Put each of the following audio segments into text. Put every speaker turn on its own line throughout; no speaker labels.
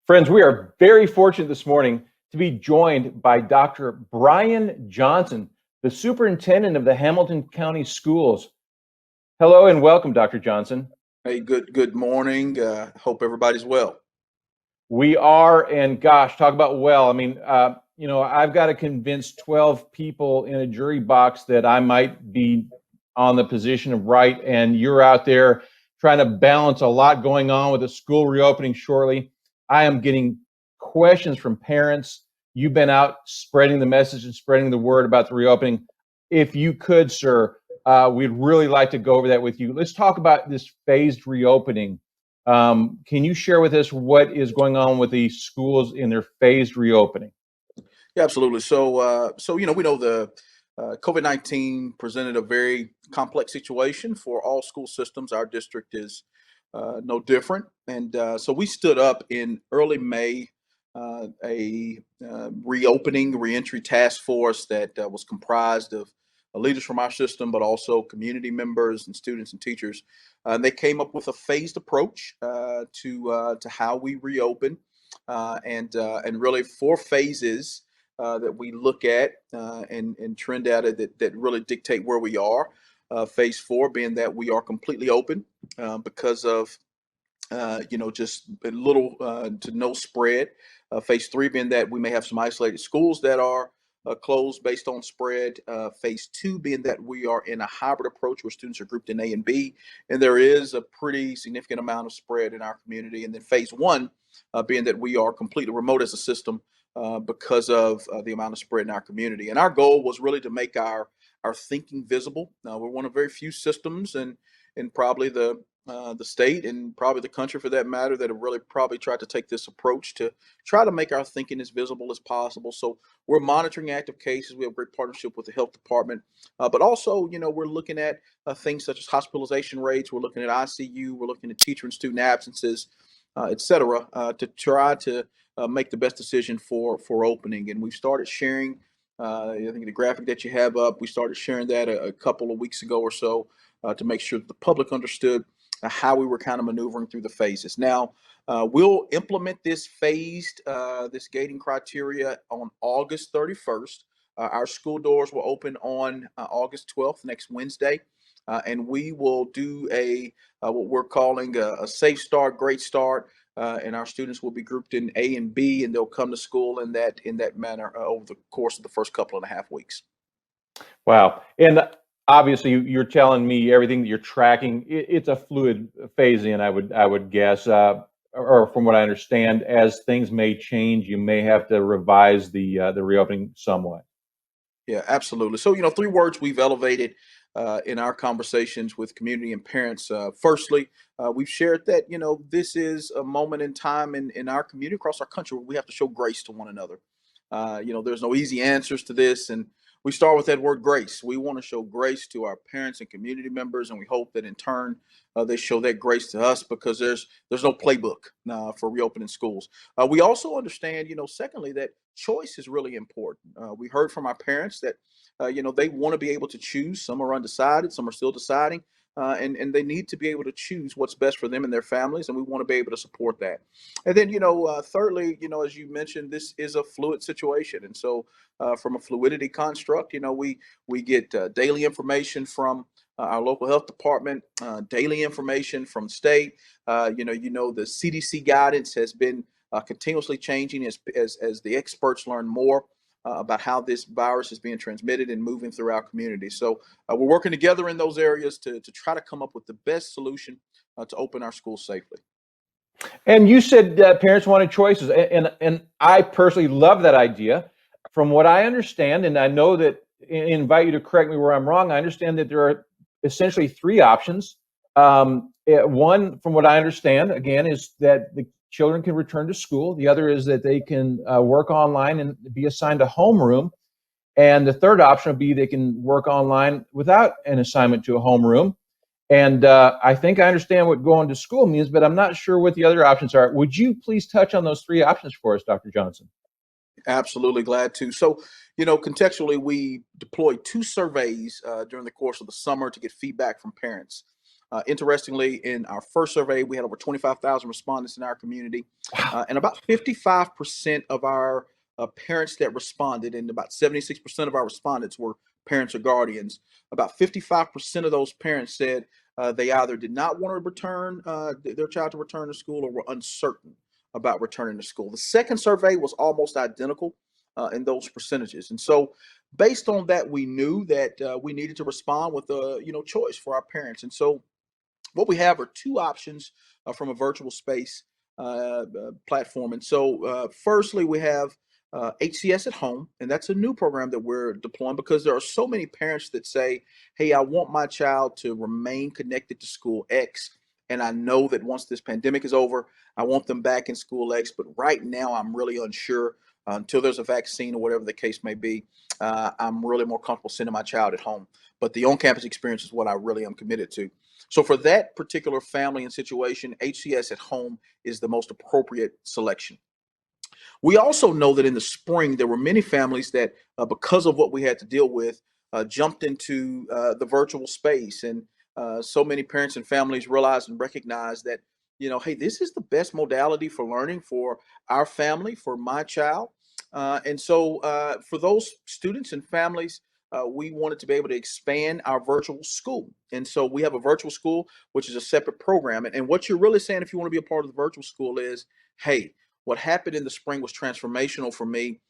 Friends, we are very fortunate this morning to be joined by Dr. Brian Johnson, the superintendent of the Hamilton County Schools. Hello and welcome, Dr. Johnson.
Hey, good morning. Hope everybody's well.
We are, and gosh, talk about well. I've got to convince 12 people in a jury box that I might be on the position of right, and you're out there trying to balance a lot going on with the school reopening shortly. I am getting questions from parents. You've been out spreading the message and spreading the word about the reopening. If you could, sir, we'd really like to go over that with you. Let's talk about this phased reopening. Can you share with us what is going on with the schools in their phased reopening?
Yeah, absolutely. We know the COVID-19 presented a very complex situation for all school systems. Our district is no different, and so we stood up in early May a reopening reentry task force that was comprised of leaders from our system, but also community members and students and teachers. And they came up with a phased approach to how we reopen, and really four phases that we look at and trend data that really dictate where we are. Phase four being that we are completely open because of just a little to no spread. Phase three being that we may have some isolated schools that are closed based on spread. Phase two being that we are in a hybrid approach where students are grouped in A and B, and there is a pretty significant amount of spread in our community. And then phase one being that we are completely remote as a system because of the amount of spread in our community. And our goal was really to make our thinking visible. We're one of very few systems, and probably the state and probably the country for that matter that have really probably tried to take this approach to try to make our thinking as visible as possible. So we're monitoring active cases. We have great partnership with the health department, but also, we're looking at things such as hospitalization rates. We're looking at ICU. We're looking at teacher and student absences, et cetera, to try to make the best decision for opening. And we've started sharing. I think the graphic that you have up, we started sharing that a couple of weeks ago or so to make sure that the public understood how we were kind of maneuvering through the phases. Now, we'll implement this this gating criteria on August 31st. Our school doors will open on August 12th, next Wednesday, and we will do what we're calling a safe start, great start, and our students will be grouped in A and B, and they'll come to school in that manner over the course of the first couple and a half weeks.
Wow. And obviously, you're telling me everything that you're tracking. It's a fluid phase in, I would guess, or from what I understand, as things may change, you may have to revise the reopening somewhat.
Yeah, absolutely. So, three words we've elevated in our conversations with community and parents. Firstly, we've shared that, this is a moment in time in our community across our country where we have to show grace to one another. There's no easy answers to this. And we start with that word grace. We want to show grace to our parents and community members, and we hope that in turn they show that grace to us because there's no playbook for reopening schools. We also understand, secondly, that choice is really important. We heard from our parents that they want to be able to choose. Some are undecided, some are still deciding. And they need to be able to choose what's best for them and their families, and we want to be able to support that. And then, thirdly, as you mentioned, this is a fluid situation, and so from a fluidity construct, we get daily information from our local health department, daily information from state. The CDC guidance has been continuously changing as the experts learn more about how this virus is being transmitted and moving through our community. So we're working together in those areas to try to come up with the best solution to open our schools safely.
And you said parents wanted choices, and I personally love that idea. From what I understand, and I know that, and invite you to correct me where I'm wrong, I understand that there are essentially three options. One, from what I understand, again, is that the children can return to school. The other is that they can work online and be assigned a homeroom. And the third option would be they can work online without an assignment to a homeroom. And I think I understand what going to school means, but I'm not sure what the other options are. Would you please touch on those three options for us, Dr. Johnson?
Absolutely glad to. So, contextually, we deployed two surveys during the course of the summer to get feedback from parents. Interestingly, in our first survey, we had over 25,000 respondents in our community,
Wow.
and about 55% of our parents that responded, and about 76% of our respondents were parents or guardians. About 55% of those parents said they either did not want to return their child to return to school or were uncertain about returning to school. The second survey was almost identical in those percentages, and so based on that, we knew that we needed to respond with a choice for our parents, and so what we have are two options from a virtual space platform. And so, firstly, we have HCS at home, and that's a new program that we're deploying because there are so many parents that say, "Hey, I want my child to remain connected to school X, and I know that once this pandemic is over, I want them back in school X, but right now I'm really unsure." Until there's a vaccine or whatever the case may be, I'm really more comfortable sending my child at home. But the on-campus experience is what I really am committed to. So for that particular family and situation, HCS at home is the most appropriate selection. We also know that in the spring, there were many families that, because of what we had to deal with, jumped into the virtual space. And so many parents and families realized and recognized that, hey, this is the best modality for learning for our family, for my child. And so for those students and families, we wanted to be able to expand our virtual school. And so we have a virtual school, which is a separate program. And what you're really saying, if you want to be a part of the virtual school, is, hey, what happened in the spring was transformational for me.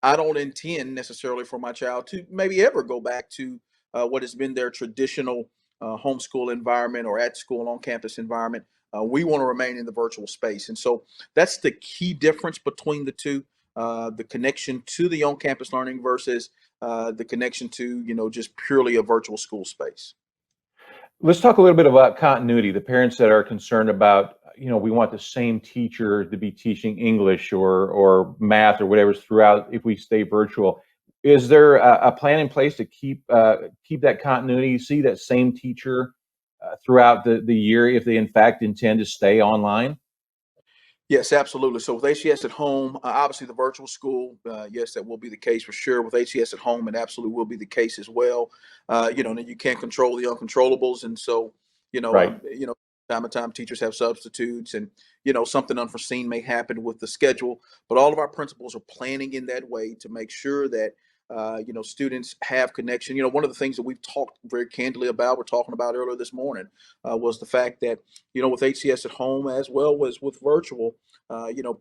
I don't intend necessarily for my child to maybe ever go back to what has been their traditional homeschool environment or at school on campus environment. We want to remain in the virtual space. And so that's the key difference between the two, the connection to the on campus learning versus the connection to, just purely a virtual school space.
Let's talk a little bit about continuity. The parents that are concerned about, we want the same teacher to be teaching English or math or whatever throughout if we stay virtual. Is there a plan in place to keep that continuity, see that same teacher throughout the year if they in fact intend to stay online?
Yes, absolutely. So with HCS at home, obviously the virtual school, yes, that will be the case for sure. With HCS at home, it absolutely will be the case as well. Then you can't control the uncontrollables, and so
Right.
time to time teachers have substitutes, and something unforeseen may happen with the schedule. But all of our principals are planning in that way to make sure that students have connection. One of the things that we've talked very candidly about, we're talking about earlier this morning, was the fact that with HCS at home as well as with virtual,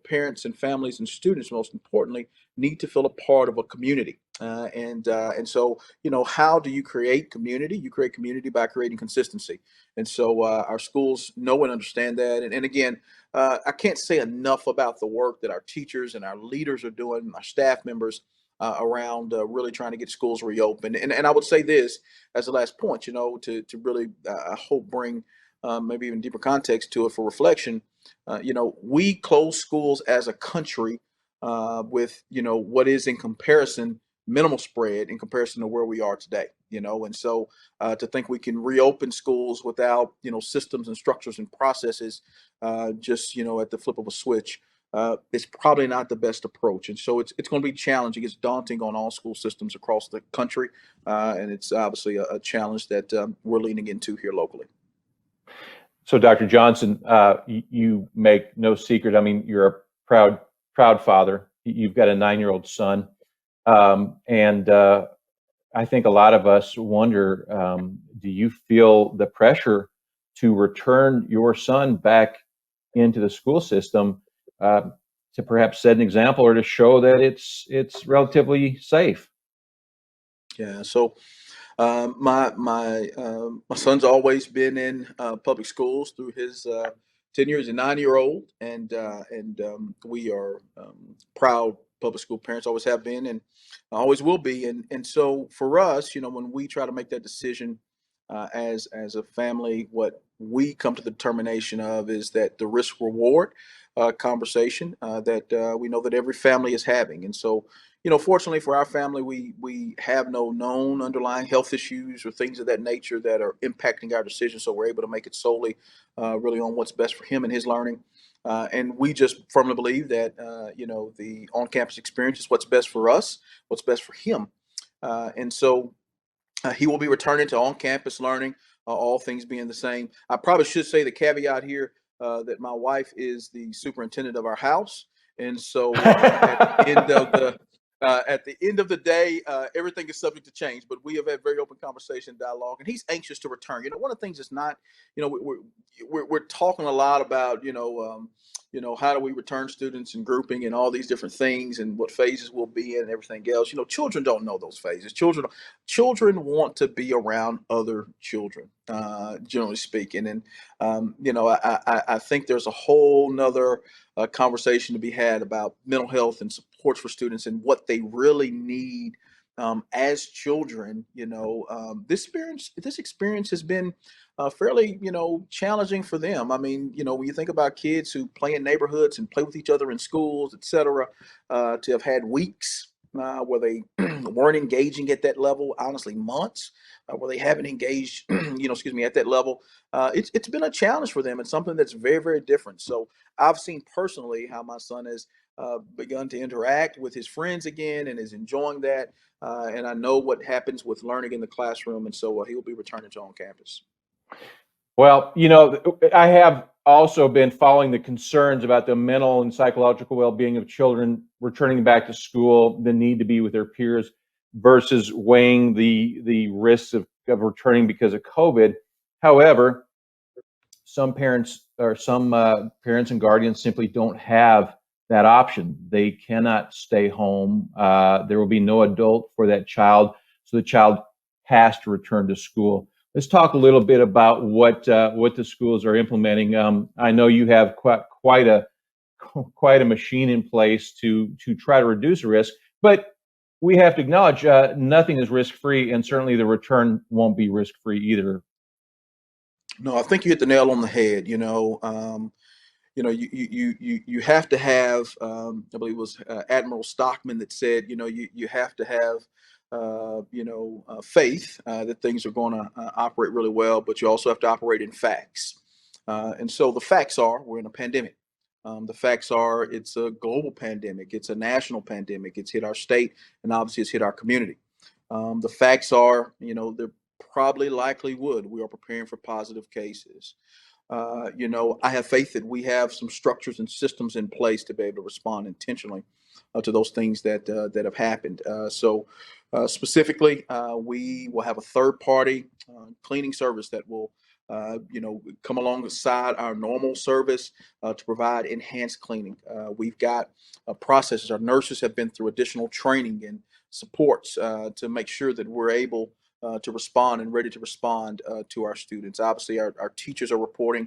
parents and families and students, most importantly, need to feel a part of a community. And so, how do you create community? You create community by creating consistency. And so, our schools know and understand that. And again, I can't say enough about the work that our teachers and our leaders are doing, our staff members. Around really trying to get schools reopened, and I would say this as the last point, to really I hope bring maybe even deeper context to it for reflection. We close schools as a country with what is in comparison minimal spread in comparison to where we are today. And so to think we can reopen schools without systems and structures and processes just at the flip of a switch. It's probably not the best approach, and so it's going to be challenging. It's daunting on all school systems across the country, and it's obviously a challenge that we're leaning into here locally.
So, Dr. Johnson, you make no secret. I mean, you're a proud father. You've got a 9-year-old son, and I think a lot of us wonder: do you feel the pressure to return your son back into the school system uh, to perhaps set an example or to show that it's relatively safe?
Yeah. So my son's always been in public schools through his 10 years, a 9-year-old, and we are proud public school parents. Always have been, and always will be. And so for us, when we try to make that decision as a family, what we come to the determination of is that the risk reward conversation that we know that every family is having, and so fortunately for our family, we have no known underlying health issues or things of that nature that are impacting our decision. So we're able to make it solely, really on what's best for him and his learning. And we just firmly believe that the on-campus experience is what's best for us, what's best for him. And so he will be returning to on-campus learning. all things being the same. I probably should say the caveat here that my wife is the superintendent of our house, and so at the end of the day, everything is subject to change. But we have had very open conversation, dialogue, and he's anxious to return. One of the things is not, we're talking a lot about, how do we return students and grouping and all these different things and what phases we'll be in and everything else. Children don't know those phases. Children want to be around other children, generally speaking. And I think there's a whole nother conversation to be had about mental health and supports for students and what they really need as children. This experience has been fairly, challenging for them. I mean, when you think about kids who play in neighborhoods and play with each other in schools, et cetera, to have had weeks where they weren't engaging at that level, honestly, months where they haven't engaged, at that level. It's been a challenge for them and something that's very, very different. So I've seen personally how my son has begun to interact with his friends again and is enjoying that. And I know what happens with learning in the classroom. And so he will be returning to on campus.
Well, I have also been following the concerns about the mental and psychological well-being of children returning back to school, the need to be with their peers versus weighing the risks of returning because of COVID. However, some parents and guardians simply don't have that option. They cannot stay home. There will be no adult for that child, so the child has to return to school. Let's talk a little bit about what the schools are implementing. I know you have quite a machine in place to try to reduce risk, but we have to acknowledge nothing is risk free, and certainly the return won't be risk free either.
No, I think you hit the nail on the head. You have to have. I believe it was Admiral Stockman that said, you have to have, faith that things are going to operate really well, but you also have to operate in facts. And so the facts are we're in a pandemic. The facts are it's a global pandemic. It's a national pandemic. It's hit our state, and obviously it's hit our community. The facts are, they're probably likely would. We are preparing for positive cases. I have faith that we have some structures and systems in place to be able to respond intentionally to those things that have happened. Specifically, we will have a third-party cleaning service that will, come alongside our normal service to provide enhanced cleaning. We've got processes. Our nurses have been through additional training and supports to make sure that we're able to respond and ready to respond to our students. Obviously, our teachers are reporting,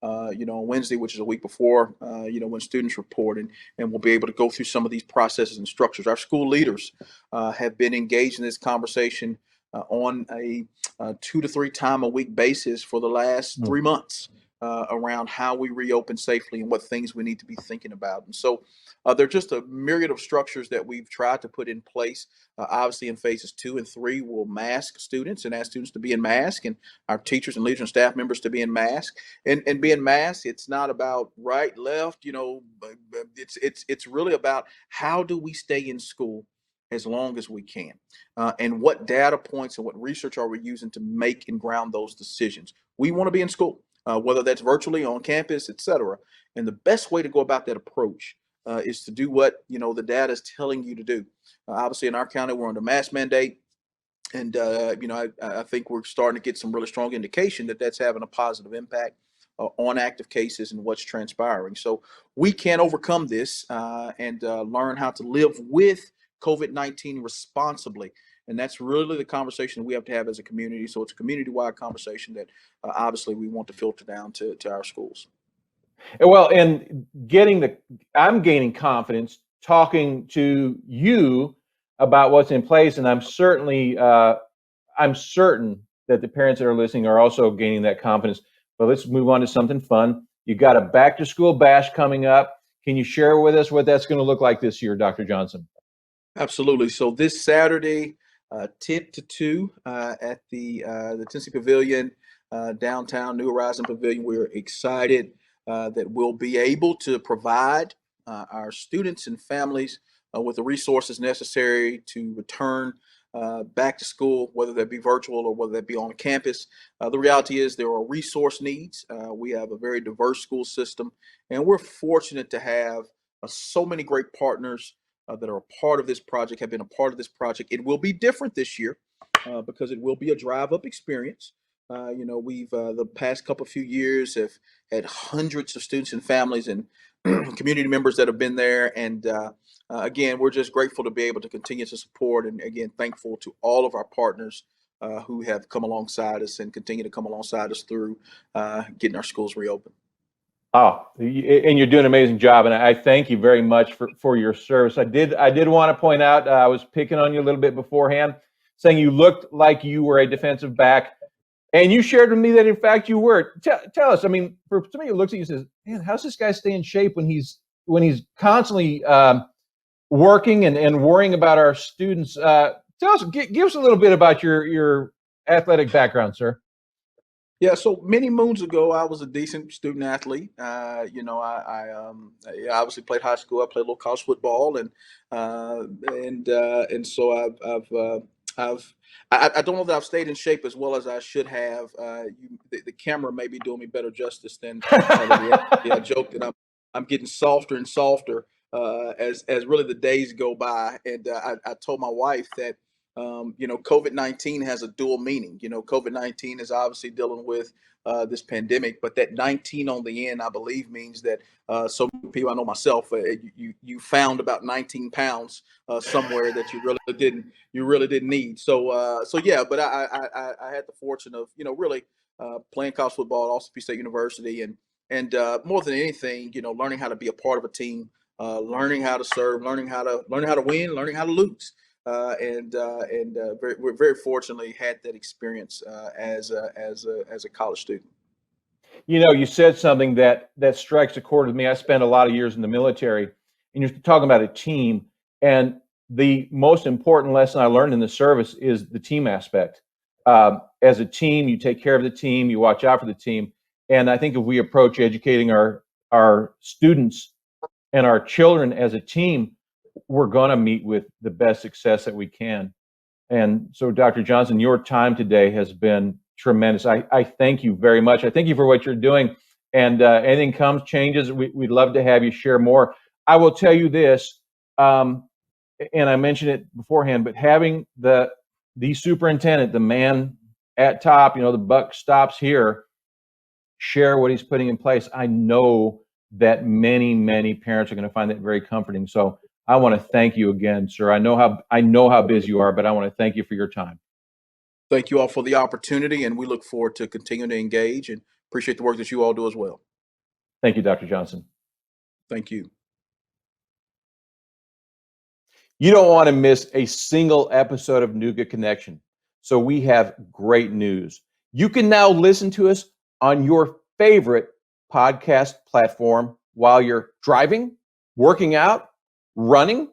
on Wednesday, which is a week before, when students report, and we'll be able to go through some of these processes and structures. Our school leaders have been engaged in this conversation on a 2 to 3 time a week basis for the last 3 months around how we reopen safely and what things we need to be thinking about. And so there are just a myriad of structures that we've tried to put in place. Obviously, in phases 2 and 3, we'll mask students and ask students to be in mask, and our teachers and leaders and staff members to be in mask. And being masked, it's not about right, left. It's really about how do we stay in school as long as we can, and what data points and what research are we using to make and ground those decisions. We want to be in school, whether that's virtually on campus, et cetera. And the best way to go about that approach is to do what the data is telling you to do. Obviously, in our county, we're under mask mandate, and I think we're starting to get some really strong indication that that's having a positive impact on active cases and what's transpiring. So we can overcome this and learn how to live with COVID-19 responsibly. And that's really the conversation we have to have as a community. So it's a community-wide conversation that obviously we want to filter down to our schools.
Well, and I'm gaining confidence talking to you about what's in place, and I'm certain that the parents that are listening are also gaining that confidence. But let's move on to something fun. You got a back to school bash coming up. Can you share with us what that's going to look like this year, Dr. Johnson?
Absolutely. So this Saturday, 10 to 2 at the Tennessee Pavilion, downtown New Horizon Pavilion, we're excited that we'll be able to provide our students and families with the resources necessary to return back to school, whether that be virtual or whether that be on campus. The reality is there are resource needs. We have a very diverse school system, and we're fortunate to have so many great partners that are a part of this project, have been a part of this project. It will be different this year because it will be a drive-up experience. We've the past couple few years have had hundreds of students and families and community members that have been there, and again, we're just grateful to be able to continue to support, and again, thankful to all of our partners who have come alongside us and continue to come alongside us through getting our schools reopened.
Oh, and you're doing an amazing job, and I thank you very much for your service. I did want to point out, I was picking on you a little bit beforehand, saying you looked like you were a defensive back, and you shared with me that in fact you were. Tell us, I mean, for somebody who looks at you and says, "Man, how's this guy stay in shape when he's constantly working and worrying about our students?" Tell us, give us a little bit about your athletic background, sir.
Yeah, so many moons ago, I was a decent student athlete. I obviously played high school. I played a little college football, and so I've I don't know that I've stayed in shape as well as I should have. The camera may be doing me better justice than the reality. I joke that I'm getting softer and softer as really the days go by, and I told my wife that COVID-19 has a dual meaning. COVID-19 is obviously dealing with this pandemic, but that 19 on the end, I believe, means that so many people, I know myself, you found about 19 pounds somewhere that you really didn't need. So yeah, but I had the fortune of really playing college football at Austin Peay State University, and more than anything, learning how to be a part of a team, learning how to serve, learning how to win, learning how to lose. We're very fortunately had that experience as a college student.
You said something that strikes a chord with me. I spent a lot of years in the military, and you're talking about a team. And the most important lesson I learned in the service is the team aspect. As a team, you take care of the team, you watch out for the team. And I think if we approach educating our students and our children as a team, we're going to meet with the best success that we can. And so, Dr. Johnson, your time today has been tremendous. I thank you very much. I thank you for what you're doing. And anything comes, changes, we'd love to have you share more. I will tell you this, and I mentioned it beforehand, but having the superintendent, the man at top, the buck stops here, share what he's putting in place. I know that many, many parents are going to find that very comforting. So I want to thank you again, sir. I know how busy you are, but I want to thank you for your time.
Thank you all for the opportunity, and we look forward to continuing to engage and appreciate the work that you all do as well.
Thank you, Dr. Johnson.
Thank you.
You don't want to miss a single episode of Nooga Connection. So we have great news. You can now listen to us on your favorite podcast platform while you're driving, working out, running.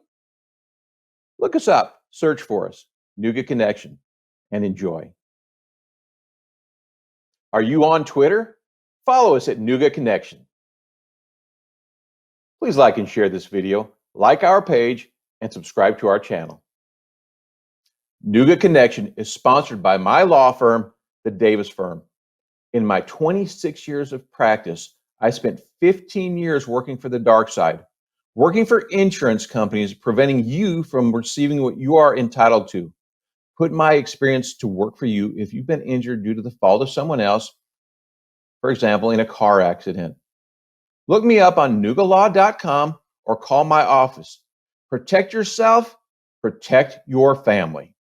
Look us up, search for us, Nooga Connection, and enjoy. Are you on Twitter? Follow us at Nooga Connection. Please like and share this video, like our page, and subscribe to our channel. Nooga Connection is sponsored by my law firm, the Davis Firm. In my 26 years of practice, I spent 15 years working for the dark side, working for insurance companies, preventing you from receiving what you are entitled to. Put my experience to work for you if you've been injured due to the fault of someone else, for example, in a car accident. Look me up on noogalaw.com or call my office. Protect yourself, protect your family.